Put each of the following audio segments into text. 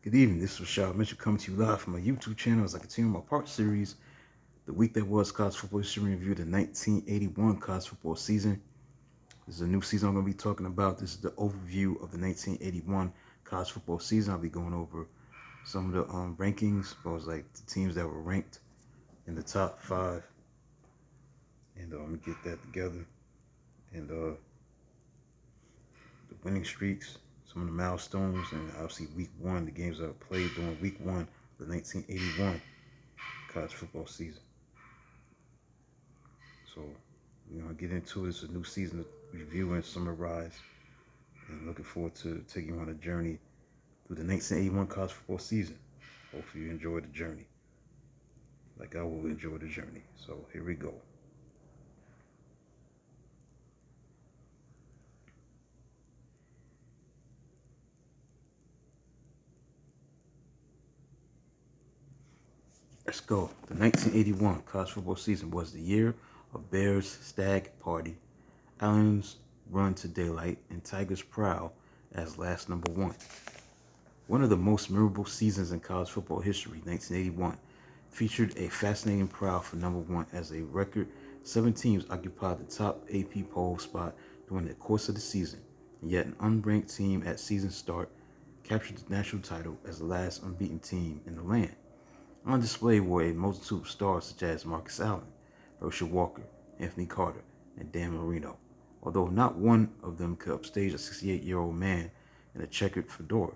Good evening, this is Rashad Mitchell coming to you live from my YouTube channel as I continue my part series, The Week That Was College Football History Review, the 1981 college football season. This is a new season I'm going to be talking about. This is the overview of the 1981 college football season. I'll be going over some of the rankings, as well as like the teams that were ranked in the top five. And let me get that together. And the winning streaks, some of the milestones, and obviously week one, the games that were played during week one of the 1981 college football season. So we're going to get into it. It's a new season to review and summarize. And looking forward to taking you on a journey through the 1981 college football season. Hopefully you enjoy the journey like I will enjoy the journey. So here we go. Let's go. The 1981 college football season was the year of Bears' stag party, Allen's run to daylight, and Tigers' prowl as last number one. One of the most memorable seasons in college football history, 1981, featured a fascinating prowl for number one as a record 7 teams occupied the top AP poll spot during the course of the season, and yet an unranked team at season start captured the national title as the last unbeaten team in the land. On display were a multitude of stars such as Marcus Allen, Herschel Walker, Anthony Carter, and Dan Marino, although not one of them could upstage a 68-year-old man in a checkered fedora.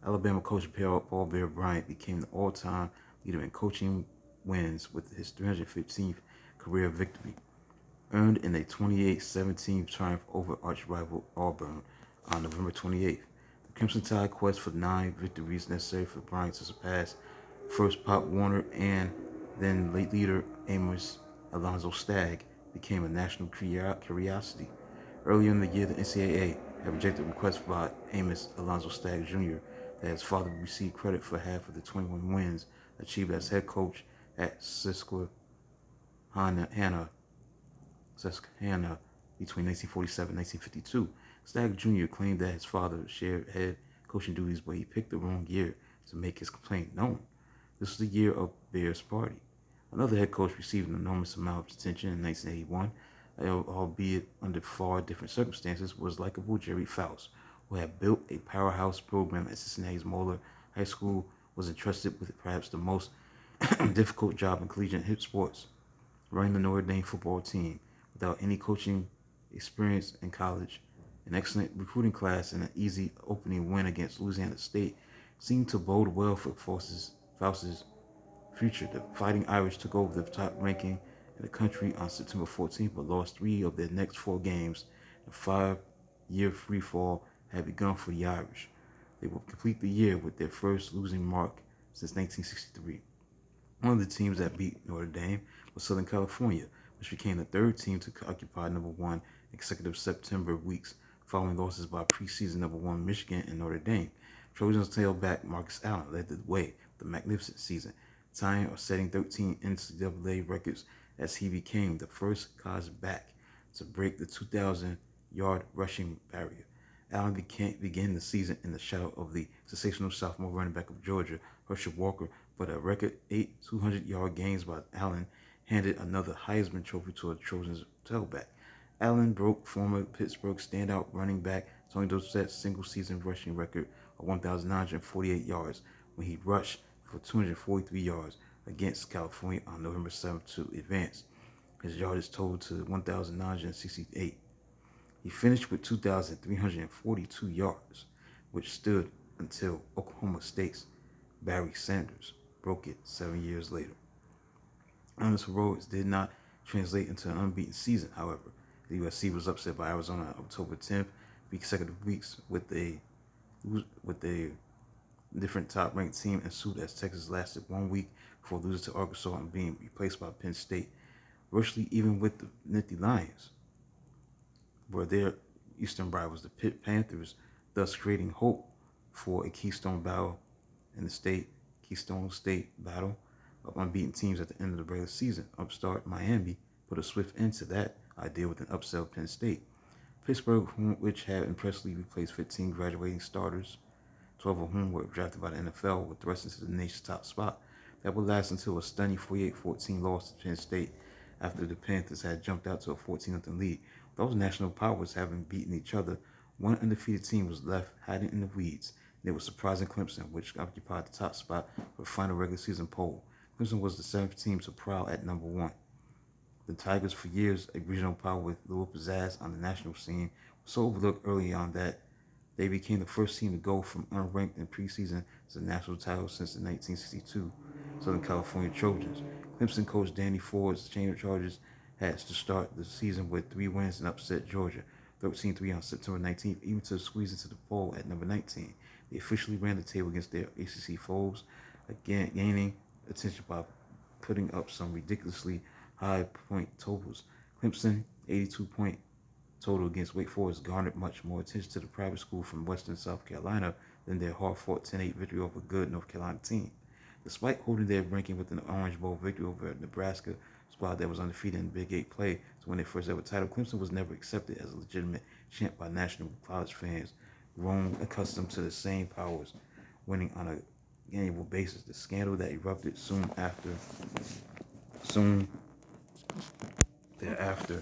Alabama coach Paul Bear Bryant became the all-time leader in coaching wins with his 315th career victory, earned in a 28-17 triumph over arch-rival Auburn on November 28th. The Crimson Tide quest for 9 victories necessary for Bryant to surpass first Pop Warner and then late leader Amos Alonzo Stagg became a national curiosity. Earlier in the year, the NCAA had rejected requests by Amos Alonzo Stagg Jr. that his father would receive credit for half of the 21 wins achieved as head coach at Susquehanna between 1947 and 1952. Stagg Jr. claimed that his father shared head coaching duties, but he picked the wrong year to make his complaint known. This was the year of Bears' party. Another head coach received an enormous amount of attention in 1981, albeit under far different circumstances, was likable Jerry Faust, who had built a powerhouse program at Cincinnati's Moeller High School, was entrusted with perhaps the most difficult job in collegiate hip sports, running the Notre Dame football team without any coaching experience in college. An excellent recruiting class and an easy opening win against Louisiana State seemed to bode well for Faust's future. The Fighting Irish took over the top ranking in the country on September 14th, but lost 3 of their next 4 games. The 5-year free fall had begun for the Irish. They would complete the year with their first losing mark since 1963. One of the teams that beat Notre Dame was Southern California, which became the 3rd team to occupy number 1 in consecutive September weeks, following losses by preseason number 1 Michigan and Notre Dame. Trojans tailback Marcus Allen led the way with a magnificent season, tying or setting 13 NCAA records as he became the first college back to break the 2,000-yard rushing barrier. Allen began the season in the shadow of the sensational sophomore running back of Georgia, Herschel Walker, but a record 8 200-yard games by Allen handed another Heisman Trophy to a Trojans tailback. Allen broke former Pittsburgh standout running back Tony Dorsett's single-season rushing record of 1,948 yards when he rushed for 243 yards against California on November 7th to advance. His yardage totaled to 1,968. He finished with 2,342 yards, which stood until Oklahoma State's Barry Sanders broke it 7 years later. Allen's heroics did not translate into an unbeaten season, however. The USC was upset by Arizona on October 10th, 3 consecutive weeks with a different top-ranked team ensued as Texas lasted 1 week before losing to Arkansas and being replaced by Penn State. Virtually even with the Nittany Lions were their Eastern rivals, the Pitt Panthers, thus creating hope for a Keystone State battle of unbeaten teams at the end of the regular season. Upstart Miami put a swift end to that idea with an upset of Penn State. Pittsburgh, which had impressively replaced 15 graduating starters 12 of whom were drafted by the NFL, were thrust into the nation's top spot. That would last until a stunning 48-14 loss to Penn State after the Panthers had jumped out to a 14-0 lead. Those national powers having beaten each other, one undefeated team was left hiding in the weeds. And it was surprising Clemson, which occupied the top spot for the final regular season poll. Clemson was the seventh team to prowl at number one. The Tigers, for years a regional power with little pizzazz on the national scene, were so overlooked early on that they became the first team to go from unranked in preseason to the national title since the 1962 Southern California Trojans. Clemson coach Danny Ford's Chargers had to start the season with 3 wins and upset Georgia 13-3 on September 19th, even to squeeze into the poll at number 19. They officially ran the table against their ACC foes, again gaining attention by putting up some ridiculously high point totals. Clemson 82-point total against Wake Forest garnered much more attention to the private school from Western South Carolina than their hard-fought 10-8 victory over a good North Carolina team. Despite holding their ranking with an Orange Bowl victory over a Nebraska squad that was undefeated in Big 8 play to win their first ever title, Clemson was never accepted as a legitimate champ by national college fans, grown accustomed to the same powers, winning on an annual basis. The scandal that erupted soon thereafter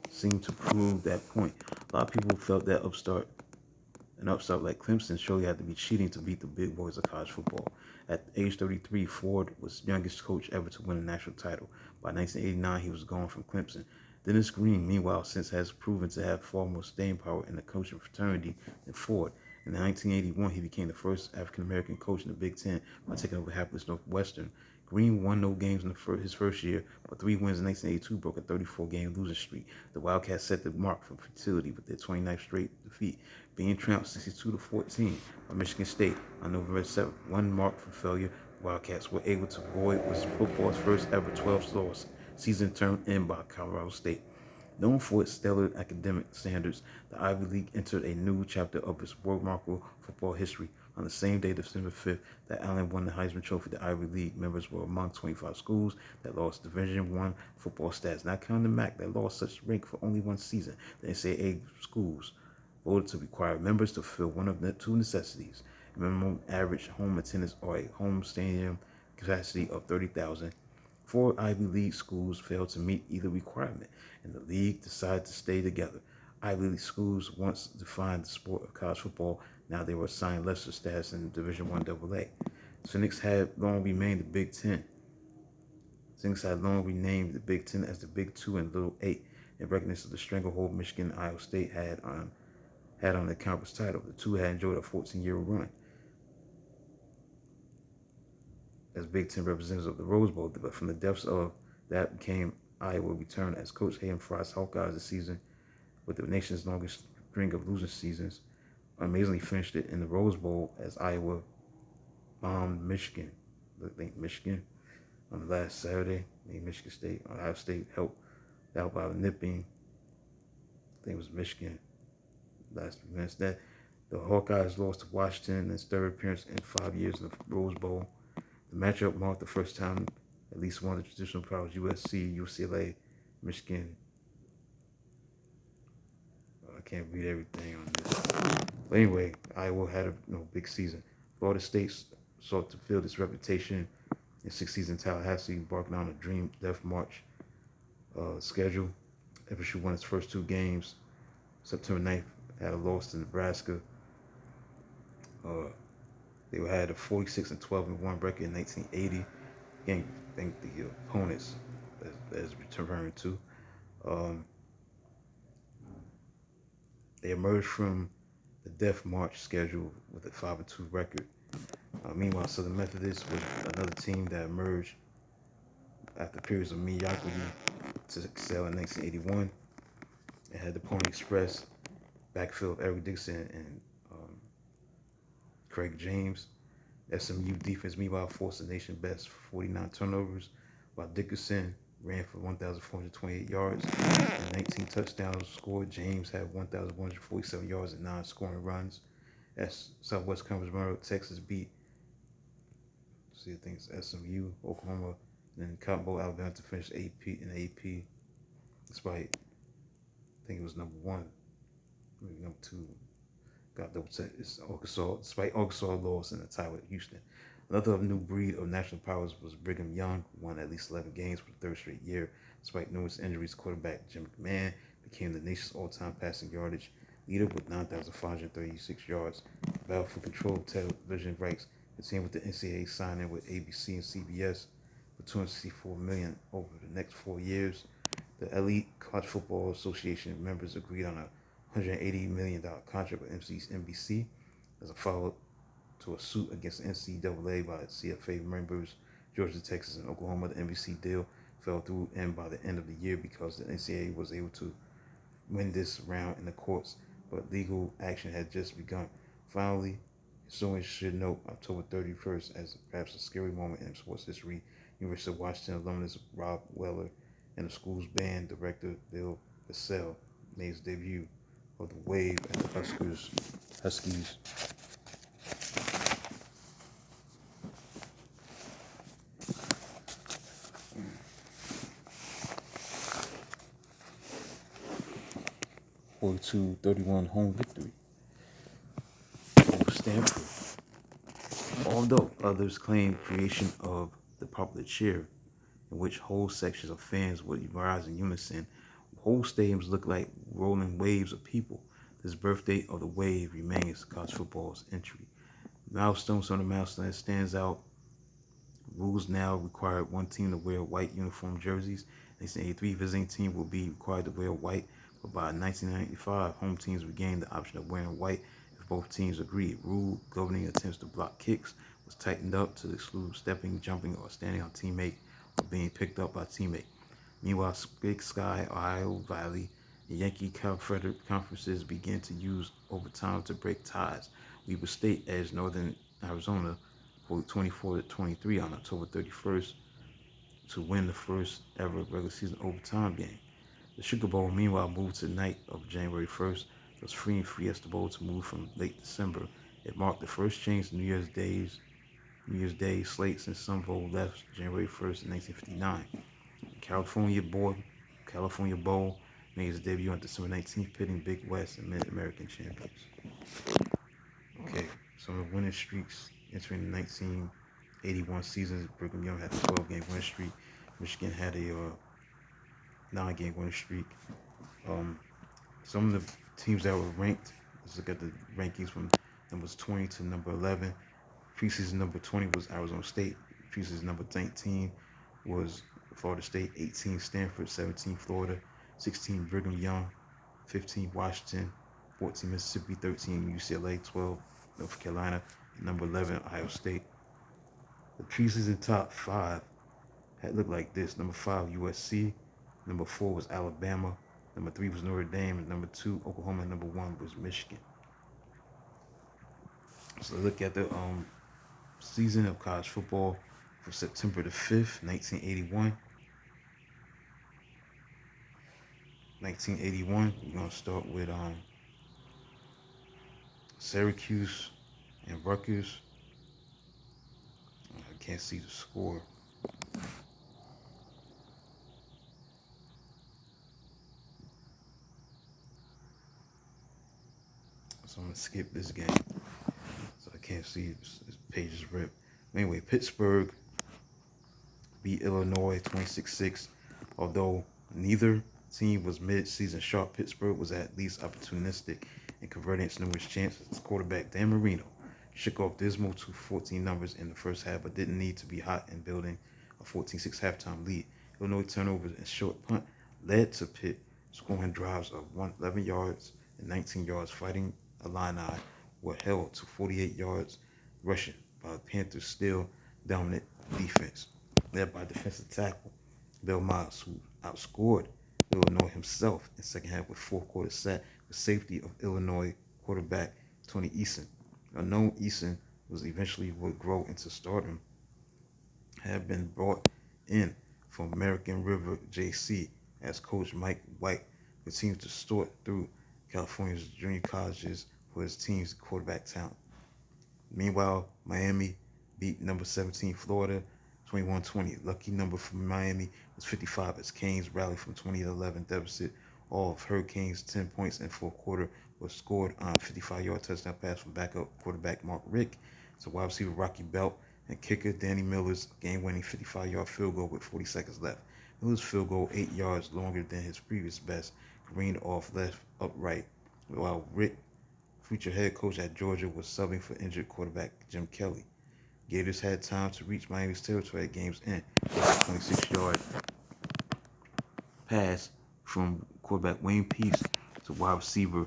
seemed to prove that point. A lot of people felt that an upstart like Clemson surely had to be cheating to beat the big boys of college football. At age 33, Ford was the youngest coach ever to win a national title. By 1989, he was gone from Clemson. Dennis Green, meanwhile, since has proven to have far more staying power in the coaching fraternity than Ford. In 1981, he became the first African-American coach in the Big Ten by taking over hapless Northwestern. Green won no games in his first year, but 3 wins in 1982 broke a 34-game losing streak. The Wildcats set the mark for futility with their 29th straight defeat, being trounced 62-14 by Michigan State on November 7th. One mark for failure, the Wildcats were able to avoid was football's first ever 12-loss season turned in by Colorado State. Known for its stellar academic standards, the Ivy League entered a new chapter of its remarkable football history. On the same day, December 5th, that Allen won the Heisman Trophy, the Ivy League members were among 25 schools that lost Division I football stats, not counting the MAC that lost such rank for only one season. The NCAA schools voted to require members to fulfill one of the 2 necessities: minimum average home attendance or a home stadium capacity of 30,000. 4 Ivy League schools failed to meet either requirement, and the league decided to stay together. Ivy League schools once defined the sport of college football. Now they were assigned lesser status in Division I AA. Cynics had long remained the Big Ten. Cynics had long renamed the Big Ten as the Big 2 and Little 8 in recognition of the stranglehold Michigan and Iowa State had on the conference title. The two had enjoyed a 14-year run as Big Ten representatives of the Rose Bowl, but from the depths of that came Iowa return as Coach Hayden Frost Hawkeyes this season, with the nation's longest string of losing seasons, amazingly finished it in the Rose Bowl as Iowa bombed Michigan. I think Michigan on the last Saturday. Michigan State, Ohio State helped out by nipping. I think it was Michigan last few minutes. That the Hawkeyes lost to Washington in its third appearance in 5 years in the Rose Bowl. The matchup marked the first time at least one of the traditional powers, USC, UCLA, Michigan. I can't read everything on this. But anyway, Iowa had a big season. Florida State sought to fill this reputation in 6 seasons. Tallahassee embarking on a dream death march schedule. FSU won its first 2 games. September 9th, had a loss to Nebraska. They had a 46-12-1 record in 1980. Again, I think the opponents as returning to. They emerged from the Death March schedule with a 5-2 record. Meanwhile, Southern Methodist was another team that emerged after periods of mediocrity to excel in 1981. It had the Pony Express, backfield of Eric Dixon and Craig James. SMU defense, meanwhile, forced the nation best 49 turnovers, while Dickerson ran for 1,428 yards and 19 touchdowns scored. James had 1,147 yards and 9 scoring runs. As Southwest Conference Memorial, Texas beat, I think it's SMU, Oklahoma, and then Cotton Bowl, Alabama to finish AP, despite, I think it was number 1, maybe number 2. got double check. It's Arkansas, despite Arkansas loss in the tie with Houston. Another new breed of national powers was Brigham Young, who won at least 11 games for the third straight year. Despite numerous injuries, quarterback Jim McMahon became the nation's all-time passing yardage leader with 9,536 yards. The battle for control of television rights continued with the NCAA signing with ABC and CBS for $264 million over the next 4 years. The Elite College Football Association members agreed on a $180 million contract with NBC as a follow-up to a suit against the NCAA by CFA members Georgia, Texas, and Oklahoma. The NBC deal fell through and by the end of the year because the NCAA was able to win this round in the courts, but legal action had just begun. Finally, historians should note October 31st as perhaps a scary moment in sports history. University of Washington alumnus Rob Weller and the school's band director Bill Vassell made his debut of the Wave at the Huskies. 42-31 home victory over Stanford. Although others claim creation of the popular cheer, in which whole sections of fans would rise in unison, whole stadiums look like rolling waves of people. This birthday of the wave remains college football's entry. Milestones on the milestone that stands out. Rules now require one team to wear white uniform jerseys. 1983 visiting team will be required to wear white, but by 1995, home teams regained the option of wearing white if both teams agreed. Rule governing attempts to block kicks was tightened up to exclude stepping, jumping, or standing on teammate or being picked up by teammate. Meanwhile, Big Sky, Ohio Valley, and Yankee Confederate conferences began to use overtime to break ties. Weber State edged Northern Arizona for 24-23 on October 31st to win the first ever regular season overtime game. The Sugar Bowl, meanwhile, moved to the night of January 1st. It was free and Fiesta Bowl to move from late December. It marked the first change to New Year's Day slate since Sun Bowl left January 1st in 1959. California Bowl made its debut on December 19th, pitting Big West and Mid-American champions. Okay, some of the winning streaks entering the 1981 season. Brigham Young had a 12-game winning streak. Michigan had a 9-game winning streak. Some of the teams that were ranked, let's look at the rankings from numbers 20 to number 11. Preseason number 20 was Arizona State. Preseason number 19 was Florida State. 18 Stanford. 17 Florida. 16 Brigham Young. 15 Washington. 14 Mississippi. 13 UCLA. 12 North Carolina. And number 11 Ohio State. The preseason top 5 had looked like this. Number 5 USC. Number 4 was Alabama. Number 3 was Notre Dame. And number 2 Oklahoma. And number 1 was Michigan. So look at the season of college football for September the 5th, 1981. 1981, we're going to start with Syracuse and Rutgers. I can't see the score. So I'm going to skip this game. So I can't see, this page is ripped. Anyway, Pittsburgh beat Illinois 26-6. Although neither team was mid-season sharp, Pittsburgh was at least opportunistic in converting its numerous chances. Quarterback Dan Marino shook off dismal 2-14 numbers in the first half, but didn't need to be hot in building a 14-6 halftime lead. Illinois turnovers and short punt led to Pitt scoring drives of 11 yards and 19 yards. Fighting Illini were held to 48 yards rushing by the Panthers' still dominant defense, led by defensive tackle Bill Miles, who outscored Illinois himself in the second half with fourth quarter sack with safety of Illinois quarterback Tony Eason. Unknown Eason was eventually would grow into stardom, had been brought in from American River JC as coach Mike White continued to sort through California's junior colleges for his team's quarterback talent. Meanwhile, Miami beat number 17 Florida 21-20. Lucky number for Miami was 55 as Canes rallied from 20-11 deficit. All of Hurricanes 10 points in fourth quarter was scored on a 55-yard touchdown pass from backup quarterback Mark Richt to wide receiver Rocky Belt and kicker Danny Miller's game-winning 55-yard field goal with 40 seconds left. Miller's field goal, 8 yards longer than his previous best, careened off left upright, while Richt, future head coach at Georgia, was subbing for injured quarterback Jim Kelly. Gators had time to reach Miami's territory at game's end with a 26-yard pass from quarterback Wayne Peace to wide receiver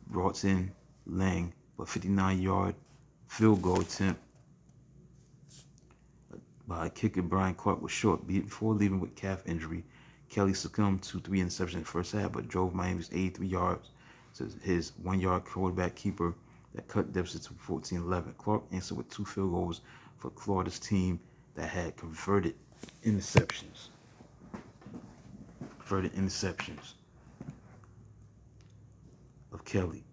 Broughton Lang, but 59-yard field goal attempt by kicker Brian Clark was short. Before leaving with calf injury, Kelly succumbed to 3 interceptions in the first half, but drove Miami's 83 yards to his 1-yard quarterback keeper that cut deficit to 14-11. Clark answered with 2 field goals for Florida's team that had converted interceptions. Of Kelly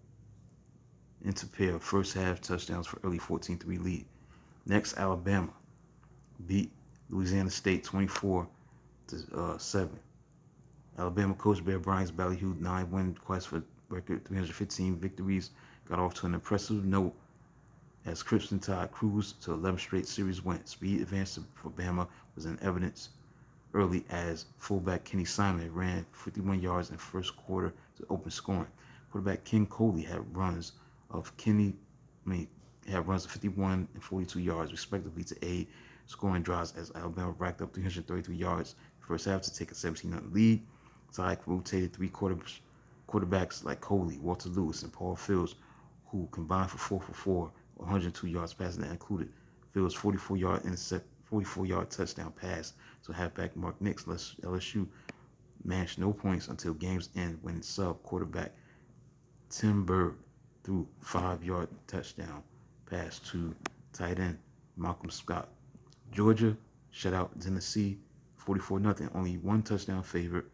into pair of first half touchdowns for early 14-3 lead. Next, Alabama beat Louisiana State 24-7. Alabama coach Bear Bryant's ballyhooed 9-win quest for record 315 victories got off to an impressive note as Crimson Tide cruised to 11 straight series wins. Speed advance for Bama was in evidence early as fullback Kenny Simon ran 51 yards in the first quarter to open scoring. Quarterback Ken Coley had runs of 51 and 42 yards respectively to aid scoring drives as Alabama racked up 333 yards first half to take a 17-0 lead. Tide rotated 3 quarterbacks like Coley, Walter Lewis, and Paul Fields, who combined for 4 for 4, 102 yards passing. That included Fields' 44-yard touchdown pass to halfback Mark Nix. LSU managed no points until game's end when sub quarterback Tim Berg threw 5-yard touchdown pass to tight end Malcolm Scott. Georgia shut out Tennessee 44-0, only 1 touchdown favorite.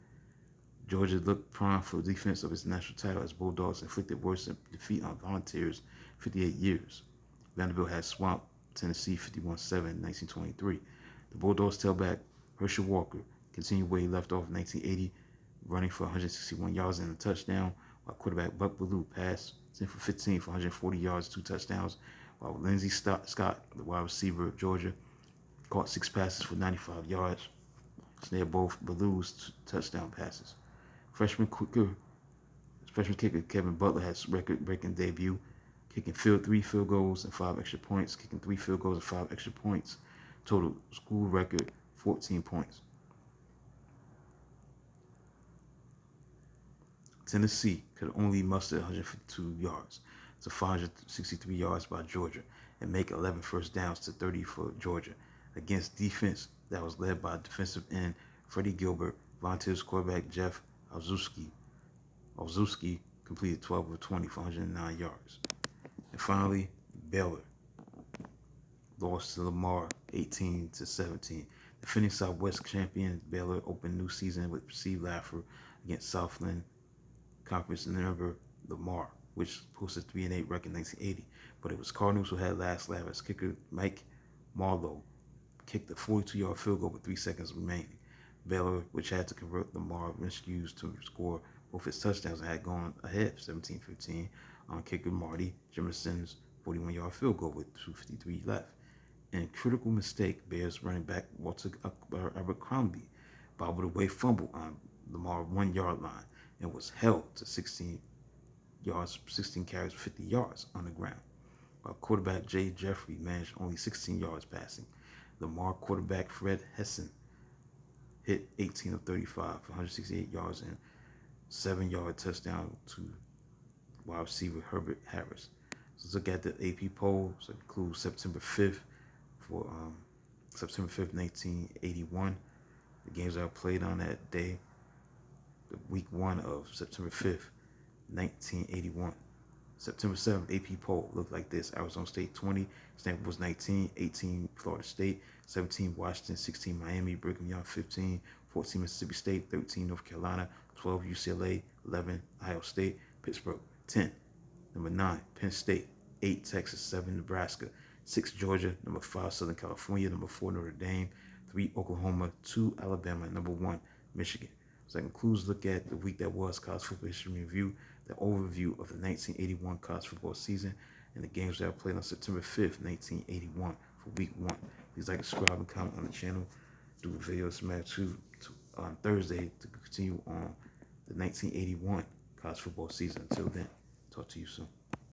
Georgia looked prime for defense of its national title as Bulldogs inflicted worse defeat on Volunteers 58 years. Vanderbilt had swamped Tennessee 51-7 in 1923. The Bulldogs tailback Herschel Walker continued where he left off in 1980, running for 161 yards and a touchdown, while quarterback Buck Bellew passed 10 for 15 for 140 yards, 2 touchdowns, while Lindsey Scott, the wide receiver of Georgia, caught 6 passes for 95 yards. Snared both Bellew's touchdown passes. Freshman kicker Kevin Butler had record-breaking debut, kicking 3 field goals and 5 extra points, kicking 3 field goals and 5 extra points. Total school record 14 points. Tennessee could only muster 152 yards to 563 yards by Georgia and make 11 first downs to 30 for Georgia against defense that was led by defensive end Freddie Gilbert. Volunteers quarterback Jeff Olszewski completed 12 of 20 for 109 yards. And finally, Baylor lost to Lamar 18-17. Defending Southwest champion Baylor opened new season with Steve Laffer against Southland Conference member Lamar, which posted 3-8 record in 1980. But it was Cardinals who had last laugh as kicker Mike Marlowe kicked a 42-yard field goal with 3 seconds remaining. Baylor, which had to convert Lamar miscues to score both his touchdowns, and had gone ahead 17-15 on kicker Marty Jimerson's 41-yard field goal with 2:53 left. And critical mistake, Bears running back Walter Abercrombie bobbled away fumble on Lamar 1-yard line and was held to 16 carries, 50 yards on the ground. While quarterback Jay Jeffrey managed only 16 yards passing. Lamar quarterback Fred Hessen hit 18 of 35 for 168 yards and 7-yard touchdown to wide receiver Herbert Harris. So let's look at the AP poll. So it includes September 5th for September 5th, 1981. The games that are played on that day. The week 1 of September 5th, 1981. September 7th, AP poll looked like this. Arizona State 20, Stanford was 19, 18 Florida State, 17 Washington, 16 Miami, Brigham Young 15, 14 Mississippi State, 13 North Carolina, 12 UCLA, 11 Ohio State, Pittsburgh 10. Number 9, Penn State, 8 Texas, 7 Nebraska, 6 Georgia, number 5 Southern California, number 4 Notre Dame, 3 Oklahoma, 2 Alabama, and number 1 Michigan. So that concludes look at the week that was college football history review. the overview of the 1981 college football season and the games that are played on September 5th, 1981 for week 1. Please like, subscribe, and comment on the channel. Do a video smash on Thursday to continue on the 1981 college football season. Until then, talk to you soon.